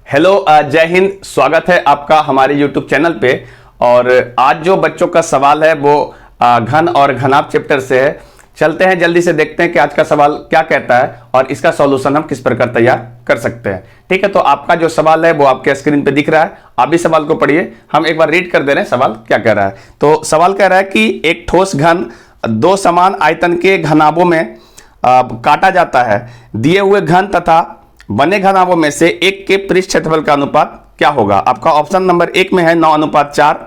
Hello, जय हिंद। स्वागत है आपका हमारे YouTube चैनल पे। और आज जो बच्चों का सवाल है वो घन और घनाभ चैप्टर से है। चलते हैं, जल्दी से देखते हैं कि आज का सवाल क्या कहता है और इसका सॉल्यूशन हम किस प्रकार तैयार कर सकते हैं। ठीक है, तो आपका जो सवाल है वो आपके स्क्रीन पे दिख रहा है। आप भी सवाल को पढ़िए, हम एक बार रीड कर दे रहे हैं सवाल क्या कह रहा है। तो सवाल कह रहा है कि एक ठोस घन दो समान आयतन के घनाभों में काटा जाता है। दिए हुए घन तथा बने घनाभों में से एक के पृष्ठ क्षेत्रफल का अनुपात क्या होगा। आपका ऑप्शन नंबर 1 में है 9:4,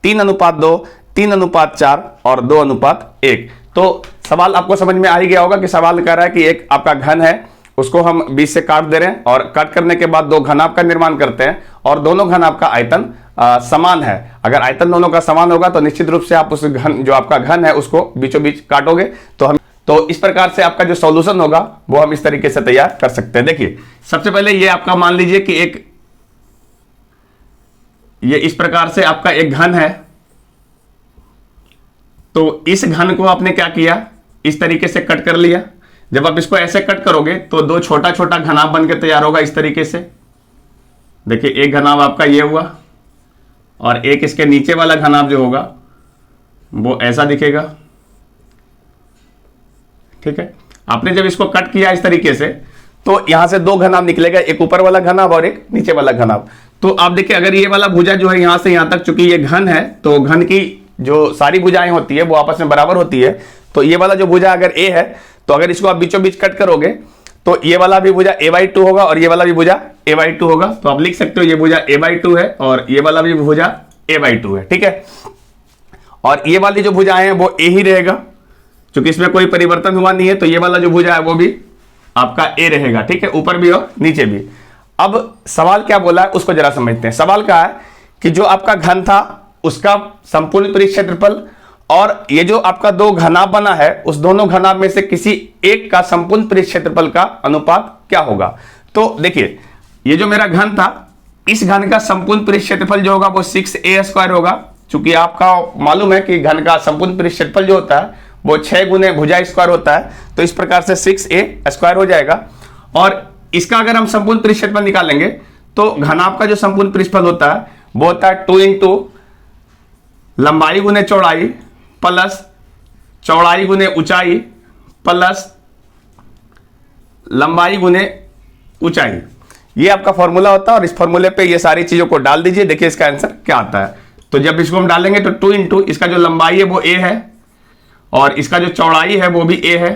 3:2, 3:4 और 2:1। तो सवाल आपको समझ में आ ही गया होगा कि सवाल कह रहा है कि एक आपका घन है, उसको हम 20 से काट दे रहे हैं और काट करने के बाद दो घनाभ का निर्माण करते हैं और दोनों घनाभ का आयतन समान है। अगर आयतन दोनों का समान होगा तो निश्चित रूप से आप उस घन जो आपका घन है उसको बीचों बीच काटोगे। तो इस प्रकार से आपका जो सॉल्यूशन होगा वो हम इस तरीके से तैयार कर सकते हैं। देखिए, सबसे पहले ये आपका मान लीजिए कि ये इस प्रकार से आपका एक घन है। तो इस घन को आपने क्या किया, इस तरीके से कट कर लिया। जब आप इसको ऐसे कट करोगे तो दो छोटा छोटा घनाभ बन के तैयार होगा इस तरीके से। देखिए, एक घनाभ आपका ये हुआ और एक इसके नीचे वाला घनाभ जो होगा वो ऐसा दिखेगा। ठीक है, आपने जब इसको कट किया इस तरीके से तो यहां से दो घनाभ निकलेगा, एक ऊपर वाला घनाभ और एक नीचे वाला घनाभ। तो आप देखिए, अगर ये वाला भुजा जो है यहां से यहां तक, चूंकि ये घन है तो घन की जो सारी भुजाएं होती है वो आपस में बराबर होती है। तो ये वाला जो भुजा अगर ए है तो अगर इसको आप बीचों बीच कट करोगे तो ये वाला भी भुजा a/2 होगा और ये वाला भी भुजा a/2 होगा। तो आप लिख सकते हो ये भुजा a/2 है और ये वाला भी भुजा a/2 है। ठीक है, और ये वाली जो भुजाएं हैं वो a ही रहेगा, क्योंकि इसमें कोई परिवर्तन हुआ नहीं है। तो ये वाला जो भुजा है वो भी आपका ए रहेगा। ठीक है, ऊपर भी और नीचे भी। अब सवाल क्या बोला है उसको जरा समझते हैं। सवाल क्या है कि जो आपका घन था उसका संपूर्ण पृष्ठ क्षेत्रफल और ये जो आपका दो घनाभ बना है उस दोनों घनाभ में से किसी एक का संपूर्ण पृष्ठ क्षेत्रफल का अनुपात क्या होगा। तो देखिए, ये जो मेरा घन था, इस घन का संपूर्ण पृष्ठ क्षेत्रफल जो होगा वो 6a² होगा। चूंकि आपका मालूम है कि घन का संपूर्ण पृष्ठ क्षेत्रफल जो होता है वो 6 गुने भुजा स्क्वायर होता है। तो इस प्रकार से 6a² हो जाएगा। और इसका अगर हम संपूर्ण पृष्ठ क्षेत्रफल निकालेंगे तो घनाभ का जो संपूर्ण पृष्ठफल होता है वो होता है 2 इंटू लंबाई गुने चौड़ाई प्लस चौड़ाई गुने ऊंचाई प्लस लंबाई गुने ऊंचाई। ये आपका फॉर्मूला होता है और इस फॉर्मूले पे ये सारी चीजों को डाल दीजिए। देखिए इसका आंसर क्या आता है। तो जब इसको हम डालेंगे तो 2 इंटू इसका जो लंबाई है वो a है और इसका जो चौड़ाई है वो भी a है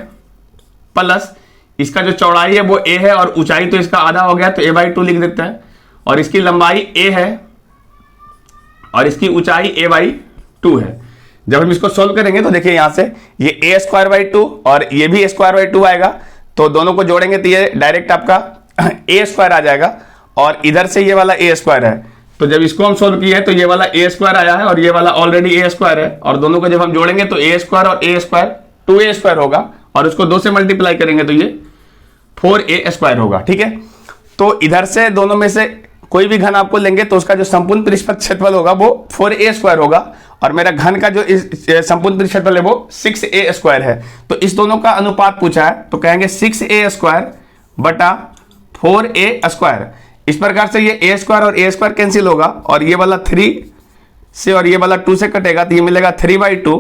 प्लस इसका जो चौड़ाई है वो a है और ऊंचाई तो इसका आधा हो गया तो a/2 लिख देते हैं। और इसकी लंबाई a है और इसकी ऊंचाई a/2 है। जब हम इसको सोल्व करेंगे तो देखिए यहां से ये a² 2 और ये भी a² 2 आएगा। तो दोनों को जोड़ेंगे तो ये डायरेक्ट आपका a² आ जाएगा और इधर से ये वाला a² है। तो जब इसको हम सोल्व किए तो ये वाला a² आया है और ये वाला ऑलरेडी a² है और दोनों को जब हम जोड़ेंगे तो a² और a² 2a² होगा और उसको 2 से मल्टीप्लाई करेंगे तो ये 4a² होगा। ठीक है, तो इधर से दोनों में से कोई भी घन आपको लेंगे तो उसका जो संपूर्ण पृष्ठ क्षेत्रफल होगा वो 4a² होगा और मेरा घन का जो संपूर्ण पृष्ठ क्षेत्रफल है वो 6a² है। तो इस दोनों का अनुपात पूछा है तो कहेंगे 6a² बटा 4a²। इस प्रकार से ये a² और a² कैंसिल होगा और ये वाला 3 से और ये वाला 2 से कटेगा तो ये मिलेगा 3/2।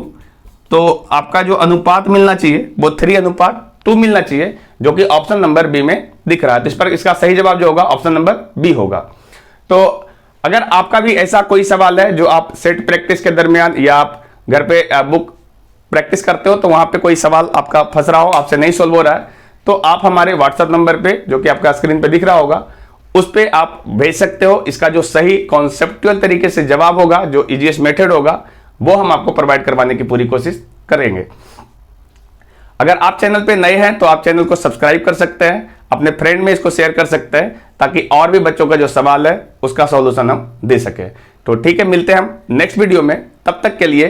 तो आपका जो अनुपात मिलना चाहिए वो 3:2 मिलना चाहिए, जो कि ऑप्शन नंबर बी में दिख रहा है। तो इस पर इसका सही जवाब जो होगा ऑप्शन नंबर बी होगा। तो अगर आपका भी ऐसा कोई सवाल है जो आप सेट प्रैक्टिस के दरमियान या आप घर पे बुक प्रैक्टिस करते हो तो वहां पे कोई सवाल आपका फंस रहा हो, आपसे नहीं सोल्व हो रहा है, तो आप हमारे व्हाट्सएप नंबर पे जो कि आपका स्क्रीन पे दिख रहा होगा उस पे आप भेज सकते हो। इसका जो सही कॉन्सेप्चुअल तरीके से जवाब होगा, जो इजीएस्ट मेथड होगा, वो हम आपको प्रोवाइड करवाने की पूरी कोशिश करेंगे। अगर आप चैनल पे नए हैं तो आप चैनल को सब्सक्राइब कर सकते हैं, अपने फ्रेंड में इसको शेयर कर सकते हैं ताकि और भी बच्चों का जो सवाल है उसका सॉल्यूशन हम दे सके। तो ठीक है, मिलते हैं हम नेक्स्ट वीडियो में। तब तक के लिए